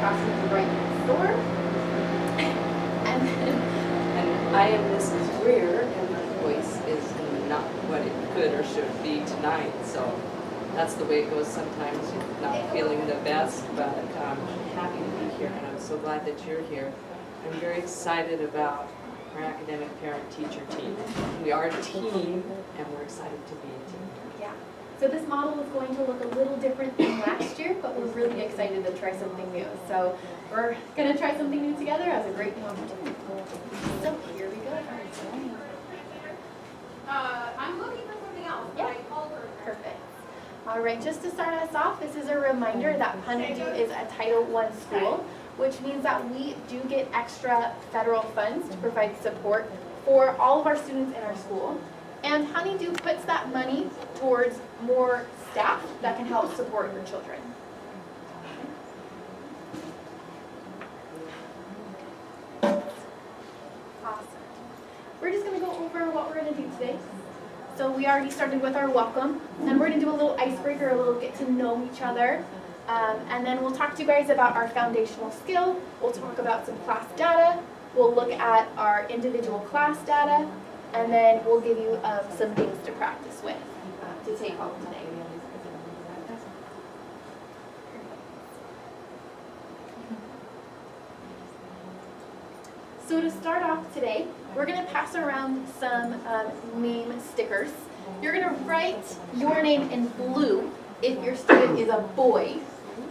classroom right next door. And I am Mrs. Greer, and my voice is not what it could or should be tonight, so that's the way it goes sometimes, not feeling the best, but I'm happy to be here, and I'm so glad that you're here. I'm very excited about our academic parent-teacher team. We are a team, and we're excited to be a team. Yeah. So this model is going to look a little different than last year, but we're really excited to try something new. So we're going to try something new together as a great opportunity. So here we go. I'm looking for something else, but I called her. Perfect. All right, just to start us off, this is a reminder that Honeydew is a Title I school, which means that we do get extra federal funds to provide support for all of our students in our school. And Honeydew puts that money towards more staff that can help support your children. Awesome. We're just going to go over what we're going to do today. So we already started with our welcome, and we're going to do a little icebreaker, a little get to know each other. And then we'll talk to you guys about our foundational skill. We'll talk about some class data. We'll look at our individual class data. And then we'll give you some things to practice with to take home today. So to start off today, we're going to pass around some name stickers. You're going to write your name in blue if your student is a boy,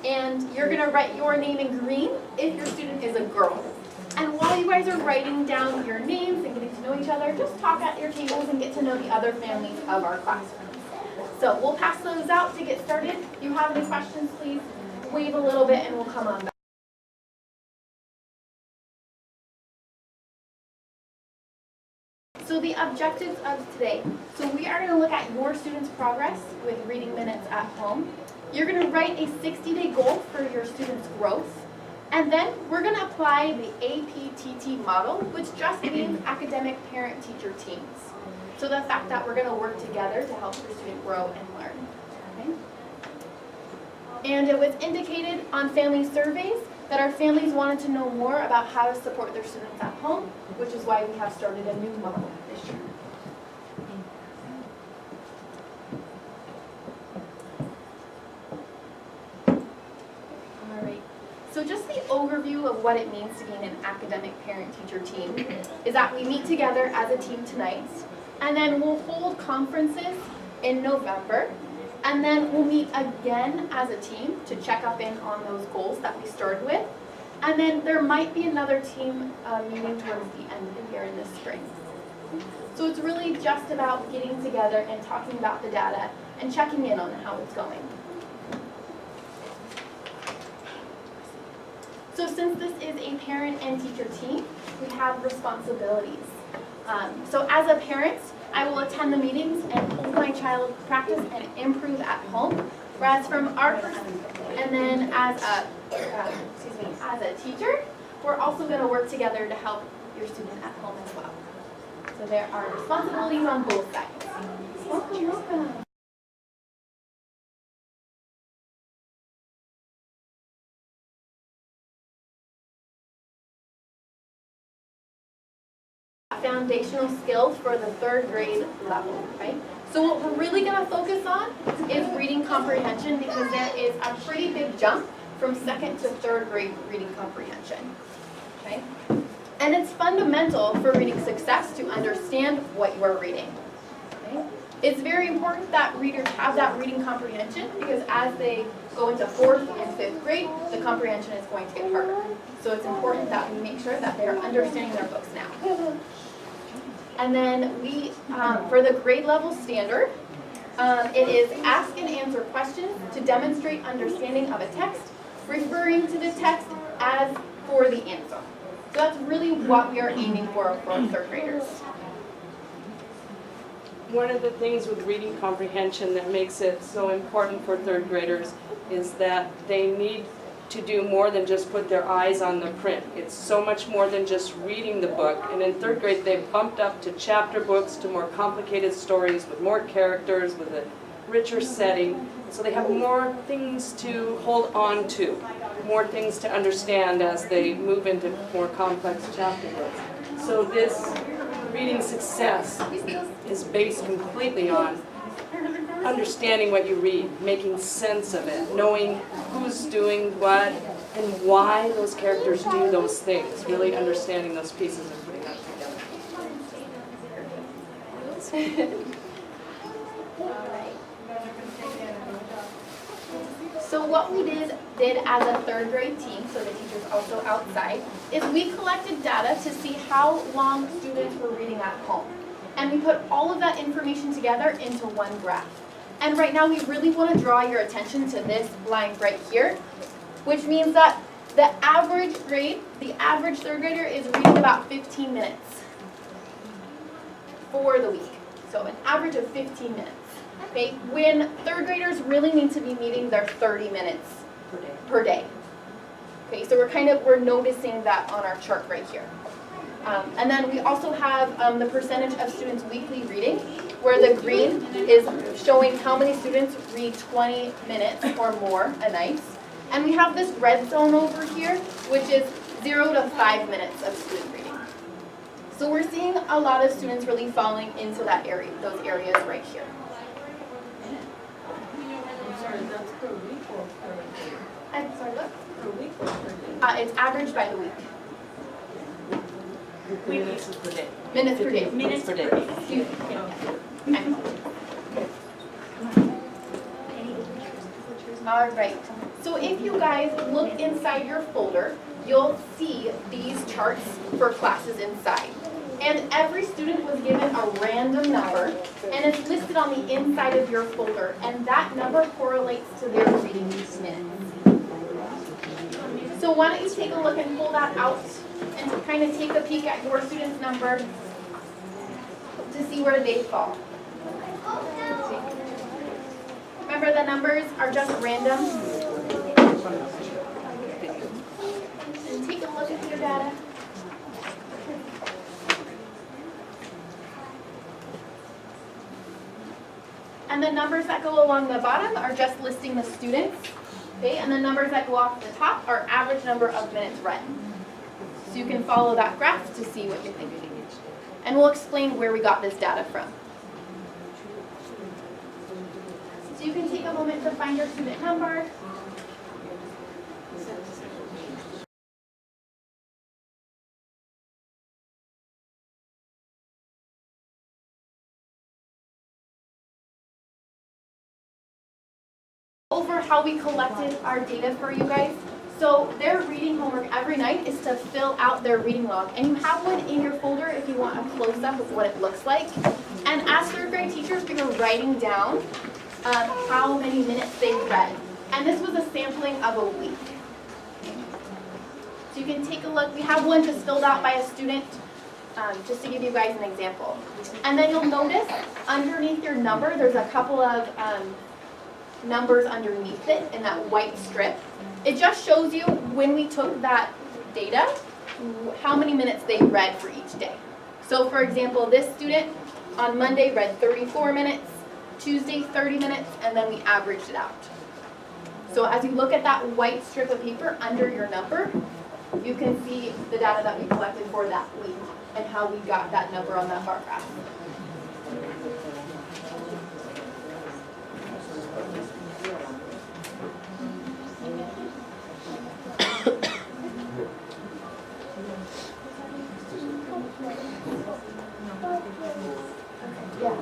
and you're going to write your name in green if your student is a girl. And while you guys are writing down your names and getting to know each other, just talk at your tables and get to know the other families of our classroom. So we'll pass those out to get started. If you have any questions, please wave a little bit and we'll come on back. So the objectives of today. So we are going to look at your students' progress with reading minutes at home. You're going to write a 60-day goal for your students' growth. And then we're going to apply the APTT model, which just means academic parent-teacher teams. So the fact that we're going to work together to help your student grow and learn. Okay? And it was indicated on family surveys that our families wanted to know more about how to support their students at home, which is why we have started a new model this year. All right. So just the overview of what it means to be in an academic parent-teacher team is that we meet together as a team tonight, and then we'll hold conferences in November, and then we'll meet again as a team to check up in on those goals that we started with. And then there might be another team meeting towards the end of the year in the spring. So it's really just about getting together and talking about the data and checking in on how it's going. So since this is a parent and teacher team, we have responsibilities. So as a parent, I will attend the meetings and hold my child practice and improve at home. Whereas from our perspective, and then as a teacher, we're also going to work together to help your student at home as well. So there are responsibilities on both sides. Welcome. Foundational skills for the 3rd grade level, right? So what we're really going to focus on is reading comprehension because there is a pretty big jump from 2nd to 3rd grade reading comprehension, okay? And it's fundamental for reading success to understand what you are reading, okay? It's very important that readers have that reading comprehension because as they go into 4th and 5th grade, the comprehension is going to get harder. So it's important that we make sure that they are understanding their books now. And then we, for the grade level standard, it is ask and answer questions to demonstrate understanding of a text, referring to the text as for the answer. So that's really what we are aiming for 3rd graders. One of the things with reading comprehension that makes it so important for 3rd graders is that they need to do more than just put their eyes on the print. It's so much more than just reading the book. And in 3rd grade, they've bumped up to chapter books, to more complicated stories with more characters, with richer setting, so they have more things to hold on to, more things to understand as they move into more complex chapter books. So this reading success is based completely on understanding what you read, making sense of it, knowing who's doing what and why those characters do those things, really understanding those pieces and putting that together. So what we did as a third grade team, so the teachers also outside, is we collected data to see how long students were reading at home. And we put all of that information together into one graph. And right now we really want to draw your attention to this line right here, which means that the average grade, the average third grader is reading about 15 minutes for the week. So an average of 15 minutes. Okay, when third graders really need to be meeting their 30 minutes per day. Okay, so we're noticing that on our chart right here. And then we also have the percentage of students weekly reading, where the green is showing how many students read 20 minutes or more a night. And we have this red zone over here, which is 0 to 5 minutes of student reading. So we're seeing a lot of students really falling into that area, those areas right here. That's per week or per day? I'm sorry, what? Per week or per day? It's averaged by the week. Minutes per day. Minutes per day. Minutes per day. Excuse me. Okay. All right. So if you guys look inside your folder, you'll see these charts for classes inside. And every student was given a random number, and it's listed on the inside of your folder, and that number correlates to their reading minutes. So why don't you take a look and pull that out and kind of take a peek at your student's number to see where they fall. Remember, the numbers are just random. And take a look at your data. And the numbers that go along the bottom are just listing the students. Okay, and the numbers that go off the top are average number of minutes read. So you can follow that graph to see what you're thinking. And we'll explain where we got this data from. So you can take a moment to find your student number. Over how we collected our data for you guys. So their reading homework every night is to fill out their reading log. And you have one in your folder if you want a close-up of what it looks like. And as third grade teachers, we were writing down how many minutes they read. And this was a sampling of a week. So you can take a look. We have one just filled out by a student, just to give you guys an example. And then you'll notice underneath your number, there's a couple of numbers underneath it in that white strip. It just shows you when we took that data, how many minutes they read for each day. So for example, this student on Monday read 34 minutes, Tuesday 30 minutes, and then we averaged it out. So as you look at that white strip of paper under your number, you can see the data that we collected for that week and how we got that number on that bar graph. Yeah.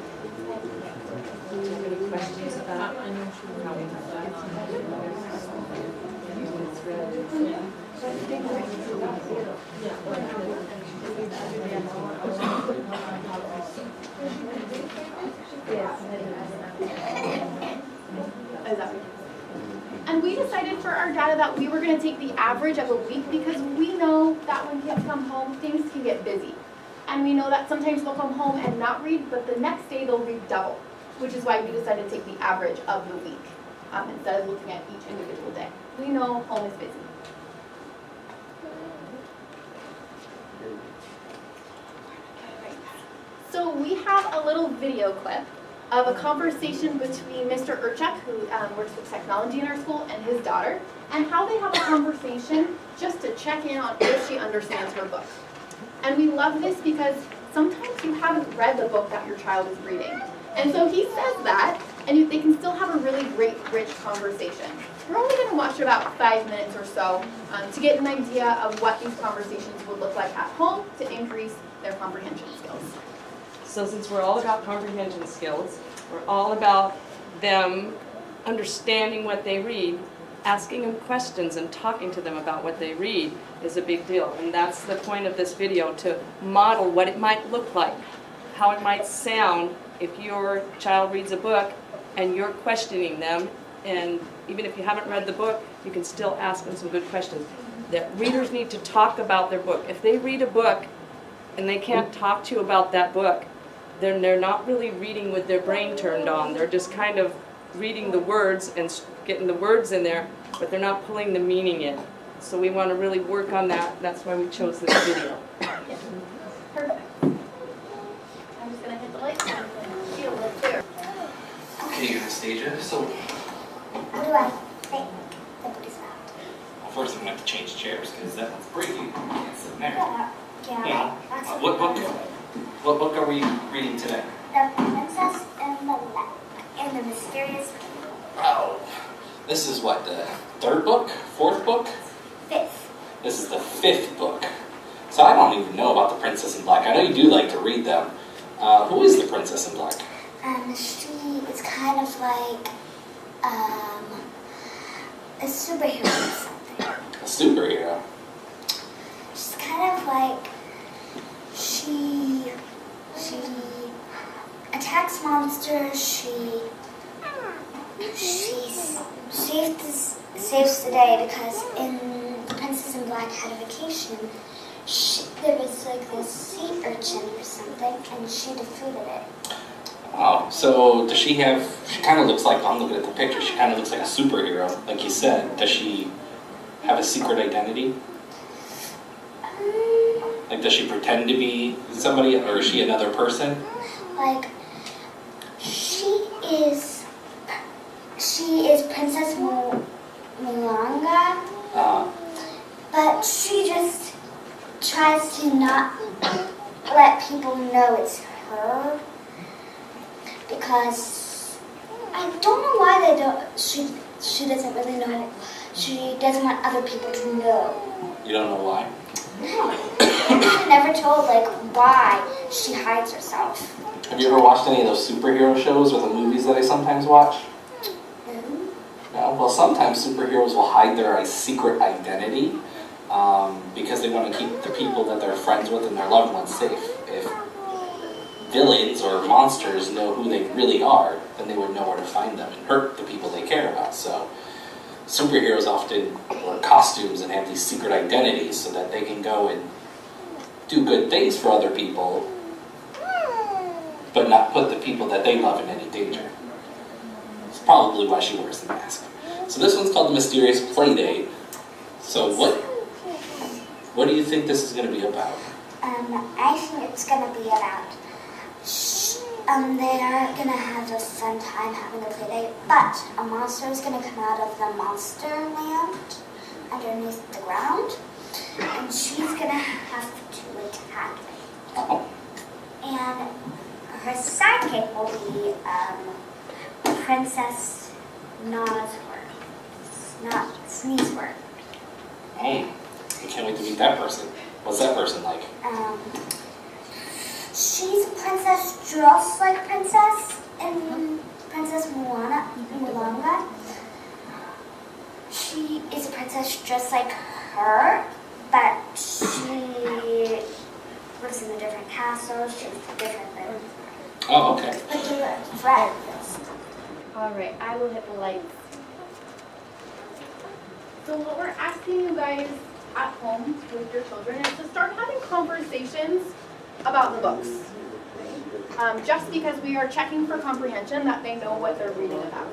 Any questions about I know she will how we have have And we decided for our data that we were going to take the average of a week because we know that when kids come home, things can get busy. And we know that sometimes they'll come home and not read, but the next day they'll read double, which is why we decided to take the average of the week instead of looking at each individual day. We know home is busy. So we have a little video clip of a conversation between Mr. Urchuk, who works with technology in our school, and his daughter, and how they have a conversation just to check in on if she understands her book. And we love this because sometimes you haven't read the book that your child is reading. And so he says that, and they can still have a really great, rich conversation. We're only going to watch about 5 minutes or so to get an idea of what these conversations would look like at home to increase their comprehension skills. So since we're all about comprehension skills, we're all about them understanding what they read, asking them questions and talking to them about what they read is a big deal. And that's the point of this video, to model what it might look like, how it might sound if your child reads a book and you're questioning them. And even if you haven't read the book, you can still ask them some good questions. That readers need to talk about their book. If they read a book and they can't talk to you about that book, then they're not really reading with their brain turned on. They're just kind of reading the words and getting the words in there, but they're not pulling the meaning in. So we want to really work on that. That's why we chose this video. Perfect. I'm just going to hit the light and feel it clear. Okay, Anastasia, so What do I think the book is about? well, first I'm going to have to change chairs because that one's breaking. You can't sit in there. Yeah, that's What book are we reading today? The Princess and the Mysterious Oh, this is what, the third book? Fourth book? Fifth. This is the fifth book. So I don't even know about the Princess in Black. I know you do like to read them. Who is the Princess in Black? She is kind of like a superhero or something. A superhero. She's kind of like she attacks monsters. She saves the day because in Princess in Black had a vacation. There was like this sea urchin or something, and she defeated it. Oh, so does she have, she kind of looks like, I'm looking at the picture, she kind of looks like a superhero, like you said. Does she have a secret identity? Like, does she pretend to be somebody, or is she another person? Like, she is Princess Mulanga, but she just tries to not let people know it's her, because I don't know why she doesn't really know. She doesn't want other people to know. You don't know why? No. She's never told like why she hides herself. Have you ever watched any of those superhero shows or the movies that I sometimes watch? No? Well, sometimes superheroes will hide their secret identity because they want to keep the people that they're friends with and their loved ones safe. If villains or monsters know who they really are, then they would know where to find them and hurt the people they care about. So superheroes often wear costumes and have these secret identities so that they can go and do good things for other people, but not put the people that they love in any danger. It's probably why she wears the mask. So this one's called The Mysterious Playdate. So what do you think this is going to be about? I think it's going to be about they're going to have a fun time having a play date, but a monster is going to come out of the monster land underneath the ground, and she's going to have to attack it. Oh. And her sidekick will be Princess Sneezeworth. I can't wait to meet that person. What's that person like? She's a princess just like Princess in Princess Mulanga. She is a princess just like her, but she lives in a different castle. She has different things. Oh, okay. But they're friends. All right, I will hit the lights. So what we're asking you guys at home with your children is to start having conversations about the books. Just because we are checking for comprehension, that they know what they're reading about.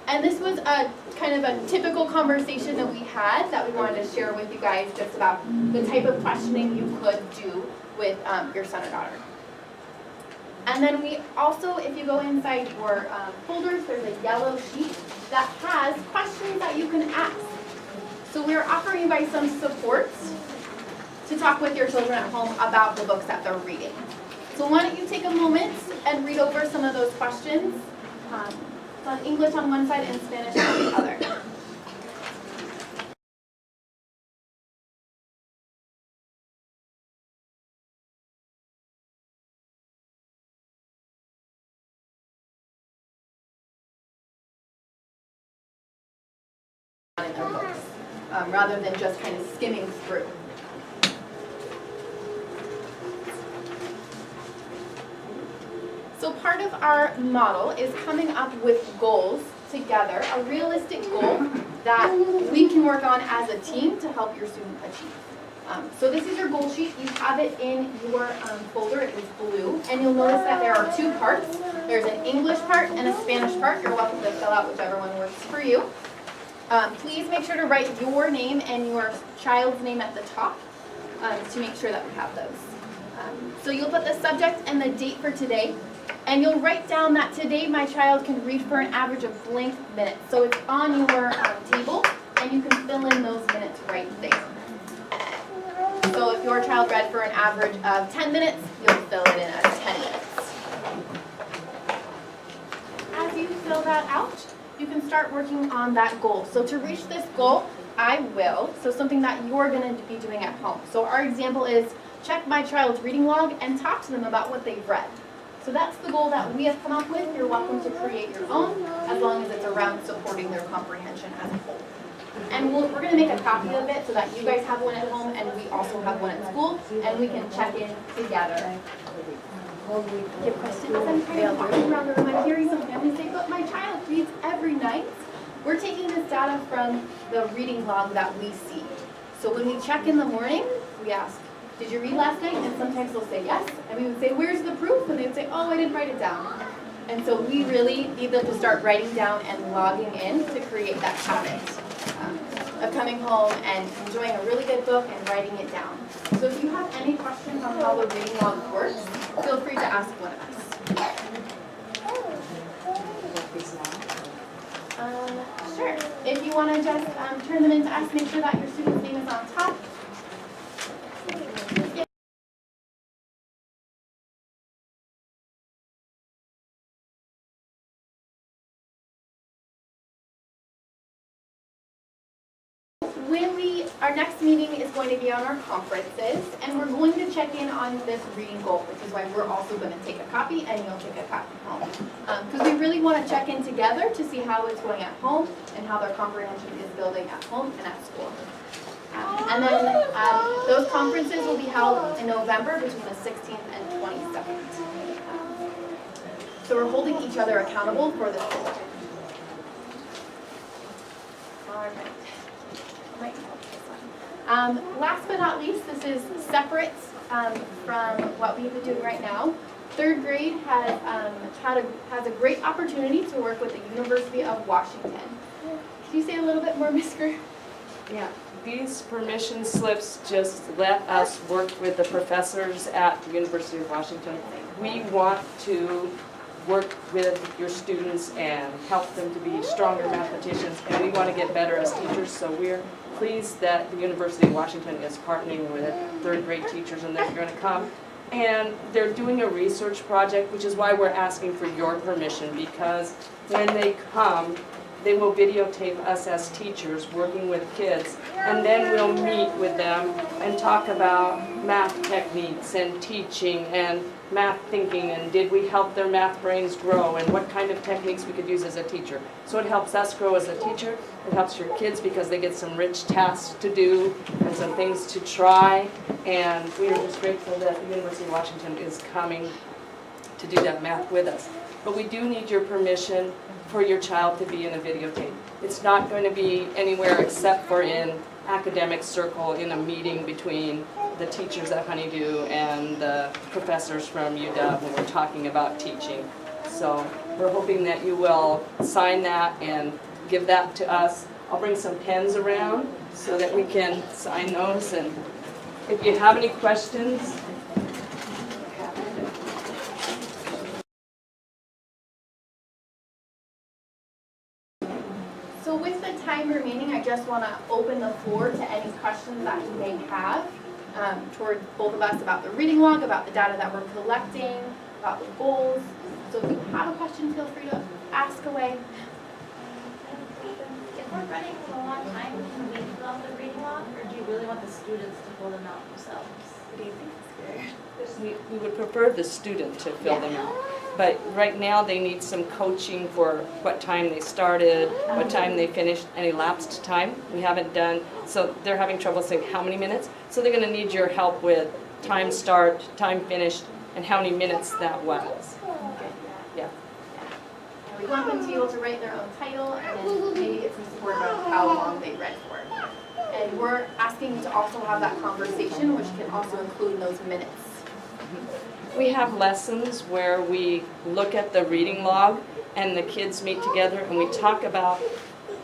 And this was a kind of a typical conversation that we had that we wanted to share with you guys just about the type of questioning you could do with your son or daughter. And then we also, if you go inside your folders, there's a yellow sheet that has questions that you can ask. So we're offering you guys some supports to talk with your children at home about the books that they're reading. So why don't you take a moment and read over some of those questions. It's on English on one side and Spanish on the other. In their books, rather than just kind of skimming through. So part of our model is coming up with goals together, a realistic goal that we can work on as a team to help your student achieve. So this is your goal sheet. You have it in your folder. It is blue. And you'll notice that there are two parts. There's an English part and a Spanish part. You're welcome to fill out whichever one works for you. Please make sure to write your name and your child's name at the top to make sure that we have those. So you'll put the subject and the date for today, and you'll write down that today my child can read for an average of blank minutes. So it's on your table, and you can fill in those minutes right there. So if your child read for an average of 10 minutes, you'll fill it in as 10 minutes. As you fill that out, you can start working on that goal. So to reach this goal, I will, so something that you're going to be doing at home. So our example is check my child's reading log and talk to them about what they've read. So that's the goal that we have come up with. You're welcome to create your own, as long as it's around supporting their comprehension as a whole. And we're going to make a copy of it so that you guys have one at home and we also have one at school, and we can check in together. You have questions? I'm kind of walking around the room. I'm hearing some families say, but my child reads every night. We're taking this data from the reading log that we see. So when we check in the morning, we ask, did you read last night? And sometimes they'll say yes. And we would say, where's the proof? And they would say, oh, I didn't write it down. And so we really need them to start writing down and logging in to create that habit of coming home and enjoying a really good book and writing it down. So if you have any questions on how the reading log works, feel free to ask one of us. Sure. If you want to just turn them into us, make sure that your student's name is on top. Our next meeting is going to be on our conferences, and we're going to check in on this reading goal, which is why we're also going to take a copy, and you'll take a copy home. Because we really want to check in together to see how it's going at home and how their comprehension is building at home and at school. And then those conferences will be held in November between the 16th and 22nd. So we're holding each other accountable for this goal. All right. Last but not least, this is separate from what we've been doing right now. 3rd grade has a great opportunity to work with the University of Washington. Can you say a little bit more, Ms. Greer? Yeah, these permission slips just let us work with the professors at the University of Washington. We want to work with your students and help them to be stronger mathematicians, and we want to get better as teachers, so we're pleased that the University of Washington is partnering with 3rd grade teachers, and they're going to come. And they're doing a research project, which is why we're asking for your permission, because when they come, they will videotape us as teachers working with kids, and then we'll meet with them and talk about math techniques and teaching and math thinking, and did we help their math brains grow, and what kind of techniques we could use as a teacher. So it helps us grow as a teacher, it helps your kids because they get some rich tasks to do and some things to try, and we are just grateful that the University of Washington is coming to do that math with us. But we do need your permission for your child to be in a videotape. It's not going to be anywhere except for in academic circle in a meeting between the teachers at Honeydew and the professors from UW when we're talking about teaching. So we're hoping that you will sign that and give that to us. I'll bring some pens around so that we can sign those, and if you have any questions, So with the time remaining, I just want to open the floor to any questions that you may have toward both of us about the reading log, about the data that we're collecting, about the goals. So if you have a question, feel free to ask away. If we're running for a long time, can we fill out the reading log, or do you really want the students to fill them out themselves? What do you think? We would prefer the student to fill them out. But right now, they need some coaching for what time they started, what time they finished, any elapsed time. We haven't done, so they're having trouble saying how many minutes. So they're going to need your help with time start, time finished, and how many minutes that was. Yeah. And we want them to be able to write their own title and then maybe get some support about how long they read for. And we're asking to also have that conversation, which can also include those minutes. We have lessons where we look at the reading log and the kids meet together and we talk about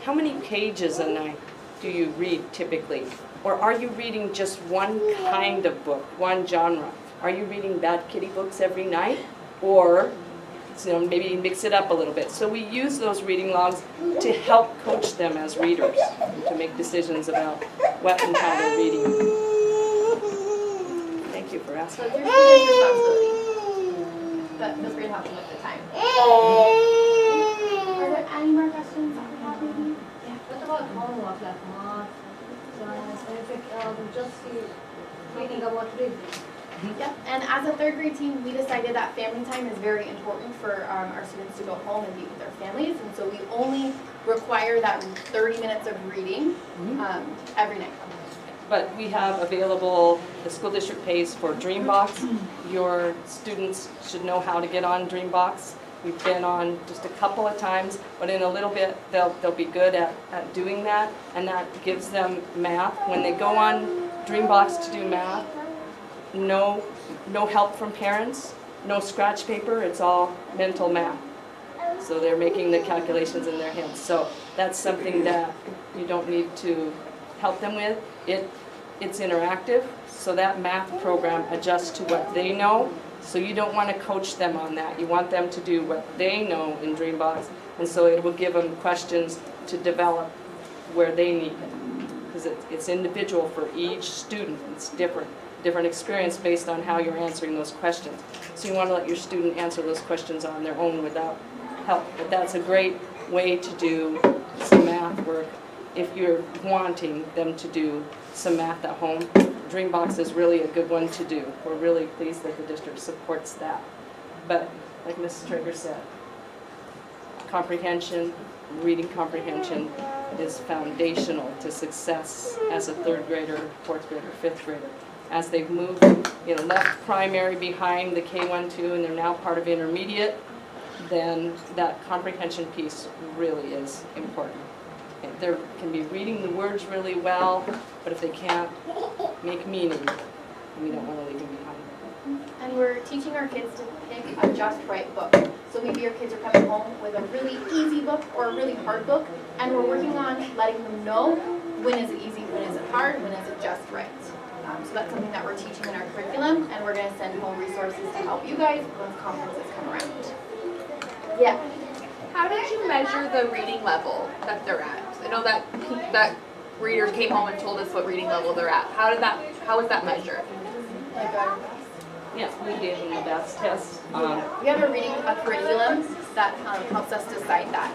how many pages a night do you read typically? Or are you reading just one kind of book, one genre? Are you reading Bad Kitty books every night? Or maybe mix it up a little bit. So we use those reading logs to help coach them as readers, to make decisions about what and how they're reading. Thank you for asking. So it's your student's responsibility, but feel free to help them with the time. Are there any more questions that we have maybe? What about homework like math, science, anything else, just reading about reading? Yep, and as a third grade team, we decided that family time is very important for our students to go home and be with their families, and so we only require that 30 minutes of reading every night. But we have available, the school district pays for Dreambox. Your students should know how to get on Dreambox. We've been on just a couple of times, but in a little bit, they'll be good at doing that, and that gives them math. When they go on Dreambox to do math, no help from parents, no scratch paper, it's all mental math. So they're making the calculations in their heads. So that's something that you don't need to help them with. It's interactive, so that math program adjusts to what they know. So you don't want to coach them on that. You want them to do what they know in Dreambox, and so it will give them questions to develop where they need it. Because it's individual for each student. It's different experience based on how you're answering those questions. So you want to let your student answer those questions on their own without help. But that's a great way to do some math work if you're wanting them to do some math at home. Dreambox is really a good one to do. We're really pleased that the district supports that. But like Mrs. Traeger said, comprehension, reading comprehension is foundational to success as a third grader, fourth grader, fifth grader. As they've moved, left primary behind the K1-2 and they're now part of intermediate, then that comprehension piece really is important. They can be reading the words really well, but if they can't make meaning, we don't want to leave them behind. And we're teaching our kids to pick a just right book. So maybe your kids are coming home with a really easy book or a really hard book, and we're working on letting them know when is it easy, when is it hard, when is it just right. So that's something that we're teaching in our curriculum, and we're going to send home resources to help you guys once conferences come around. Yeah. How did you measure the reading level that they're at? I know that readers came home and told us what reading level they're at. How was that measured? Yes, we gave them the BAS test. We have a curriculum that helps us decide that.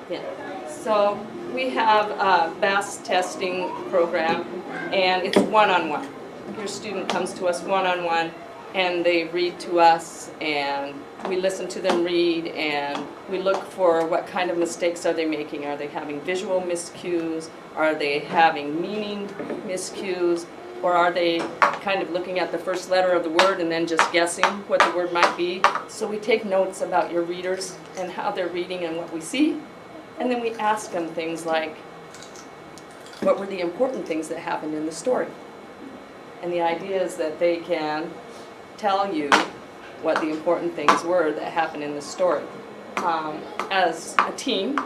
Yeah. So we have a BAS testing program, and it's one-on-one. Your student comes to us one-on-one, and they read to us, and we listen to them read, and we look for what kind of mistakes are they making. Are they having visual miscues? Are they having meaning miscues? Or are they kind of looking at the first letter of the word and then just guessing what the word might be? So we take notes about your readers and how they're reading and what we see. And then we ask them things like, what were the important things that happened in the story? And the idea is that they can tell you what the important things were that happened in the story. As a team,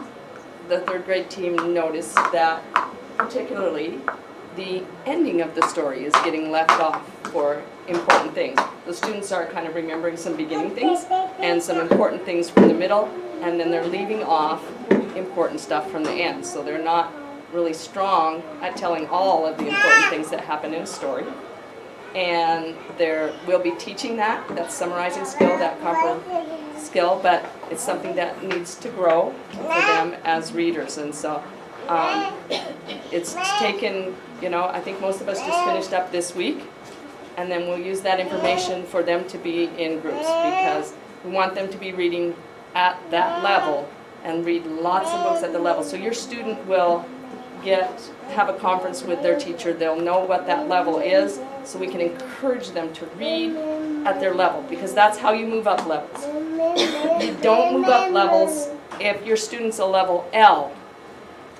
the third grade team noticed that particularly the ending of the story is getting left off for important things. The students are kind of remembering some beginning things and some important things from the middle, and then they're leaving off important stuff from the end. So they're not really strong at telling all of the important things that happen in a story. And we'll be teaching that summarizing skill, that skill, but it's something that needs to grow for them as readers. And so it's taken, I think most of us just finished up this week, and then we'll use that information for them to be in groups, because we want them to be reading at that level and read lots of books at the level. So your student will have a conference with their teacher. They'll know what that level is, so we can encourage them to read at their level, because that's how you move up levels. You don't move up levels if your student's a level L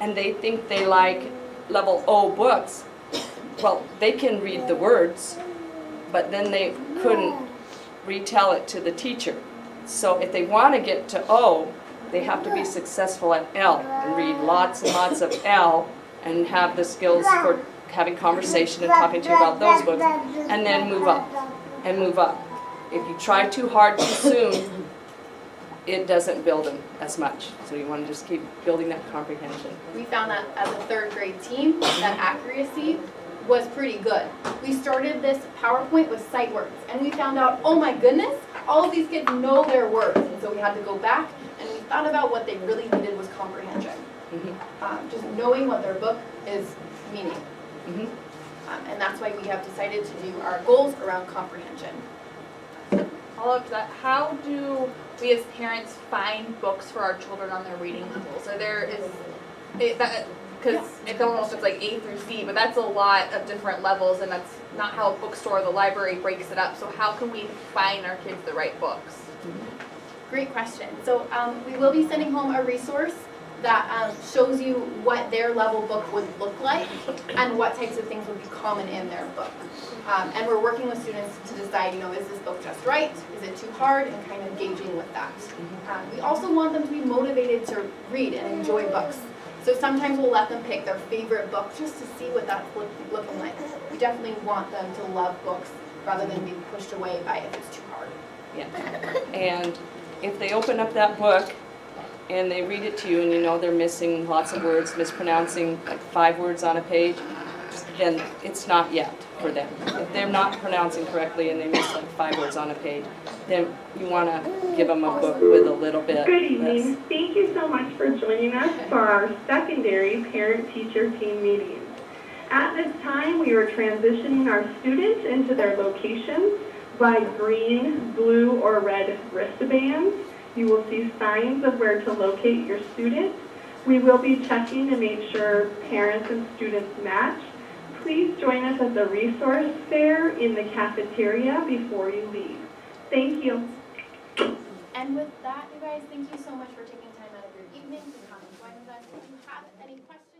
and they think they like level O books. Well, they can read the words, but then they couldn't retell it to the teacher. So if they want to get to O, they have to be successful at L and read lots and lots of L and have the skills for having conversation and talking to you about those books, and then move up and move up. If you try too hard too soon, it doesn't build them as much. So you want to just keep building that comprehension. We found that as a 3rd grade team, that accuracy was pretty good. We started this PowerPoint with sight words, and we found out, oh my goodness, all of these kids know their words. And so we had to go back, and we thought about what they really needed was comprehension. Just knowing what their book is meaning. And that's why we have decided to do our goals around comprehension. Follow up to that, how do we as parents find books for our children on their reading levels? Because I don't know if it's like A through C, but that's a lot of different levels, and that's not how a bookstore or the library breaks it up. So how can we find our kids the right books? Great question. So we will be sending home a resource that shows you what their level book would look like and what types of things would be common in their book. And we're working with students to decide, is this book just right? Is it too hard? And kind of gauging with that. We also want them to be motivated to read and enjoy books. So sometimes we'll let them pick their favorite book just to see what that's looking like. We definitely want them to love books rather than be pushed away by it if it's too hard. Yeah. And if they open up that book and they read it to you, and they're missing lots of words, mispronouncing like 5 words on a page, then it's not yet for them. If they're not pronouncing correctly and they miss like 5 words on a page, then you want to give them a book with a little bit. Good evening. Thank you so much for joining us for our secondary parent-teacher team meeting. At this time, we are transitioning our students into their locations by green, blue, or red wristbands. You will see signs of where to locate your student. We will be checking to make sure parents and students match. Please join us at the resource fair in the cafeteria before you leave. Thank you. And with that, you guys, thank you so much for taking time out of your evening to come and join with us. If you have any questions,